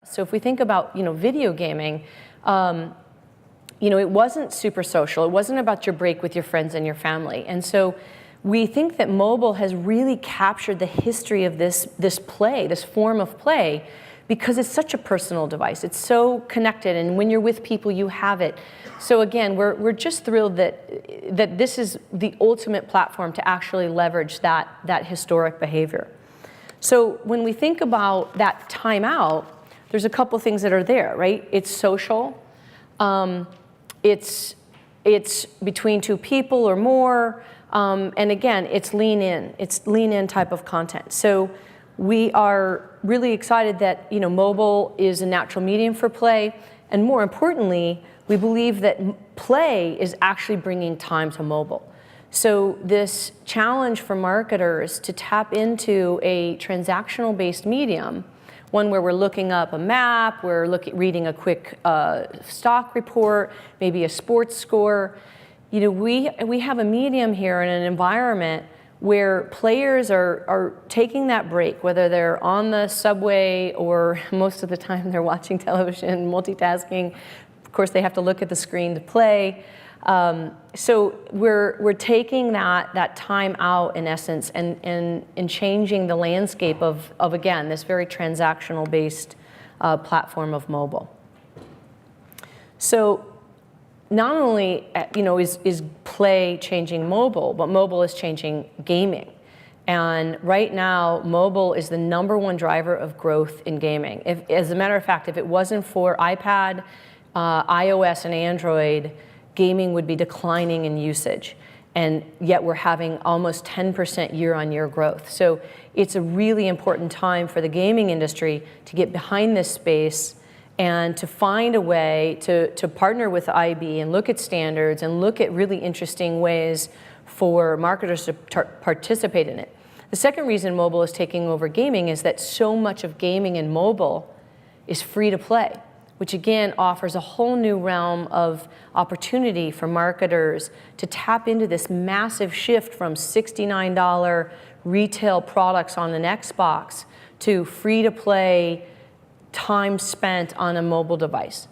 So if we think about, video gaming, it wasn't super social. It wasn't about your break with your friends and your family. And so we think that mobile has really captured the history of this play, this form of play, because it's such a personal device. It's so connected, and when you're with people, you have it. So again, we're just thrilled that this is the ultimate platform to actually leverage that historic behavior. So when we think about that timeout, there's a couple things that are there, right? It's social. It's between two people or more. And again, it's lean in. It's lean in type of content. So we are really excited that mobile is a natural medium for play. And more importantly, we believe that play is actually bringing time to mobile. So this challenge for marketers to tap into a transactional-based medium, one where we're looking up a map, we're reading a quick stock report, maybe a sports score. We have a medium here in an environment where players are taking that break, whether they're on the subway or most of the time they're watching television, multitasking. Of course, they have to look at the screen to play. So we're taking that time out in essence and changing the landscape of again, this very transactional based platform of mobile. So not only is play changing mobile, but mobile is changing gaming. And right now, mobile is the #1 driver of growth in gaming. As a matter of fact, if it wasn't for iPad, iOS, and Android, gaming would be declining in usage. And yet we're having almost 10% year-on-year growth. So it's a really important time for the gaming industry to get behind this space and to find a way to partner with the IAB and look at standards and look at really interesting ways for marketers to participate in it. The second reason mobile is taking over gaming is that so much of gaming in mobile is free to play, which again offers a whole new realm of opportunity for marketers to tap into this massive shift from $69 retail products on an Xbox to free to play time spent on a mobile device.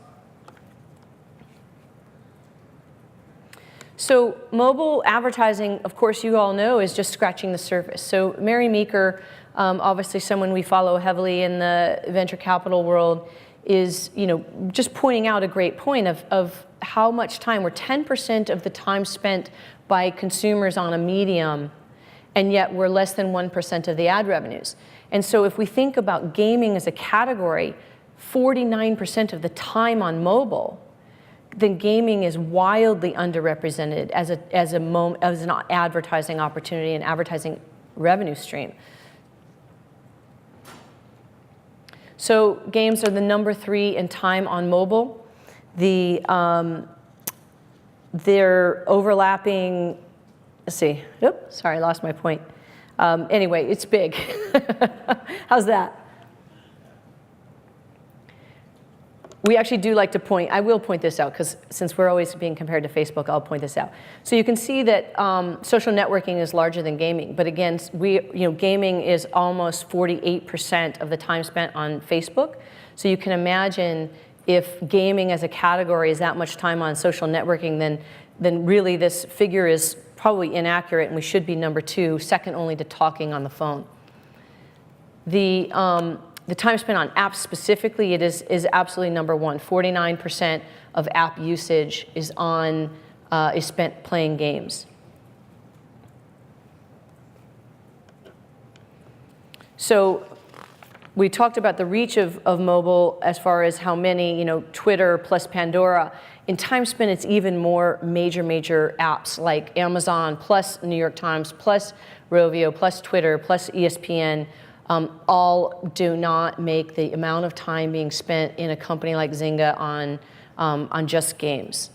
So mobile advertising, of course, you all know, is just scratching the surface. So Mary Meeker, obviously someone we follow heavily in the venture capital world, is just pointing out a great point of how much time, we're 10% of the time spent by consumers on a medium, and yet we're less than 1% of the ad revenues. And so if we think about gaming as a category, 49% of the time on mobile, then gaming is wildly underrepresented as an advertising opportunity and advertising revenue stream. So games are the #3 in time on mobile. They're overlapping. Let's see. Oops, sorry, I lost my point. Anyway, it's big. How's that? We actually do like to point, I will point this out, because since we're always being compared to Facebook, I'll point this out. So you can see that social networking is larger than gaming, but again, gaming is almost 48% of the time spent on Facebook. So you can imagine if gaming as a category is that much time on social networking, then really this figure is probably inaccurate, and we should be #2, second only to talking on the phone. The time spent on apps specifically, it is absolutely #1. 49% of app usage is spent playing games. So we talked about the reach of mobile as far as how many, Twitter plus Pandora. In time spent, it's even more major apps like Amazon plus New York Times plus Rovio plus Twitter plus ESPN. All do not make the amount of time being spent in a company like Zynga on just games.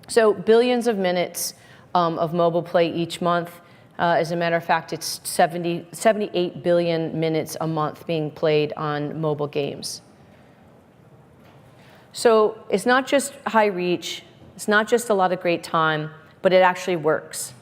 So billions of minutes of mobile play each month. As a matter of fact, it's 78 billion minutes a month being played on mobile games. So it's not just high reach, it's not just a lot of great time, but it actually works.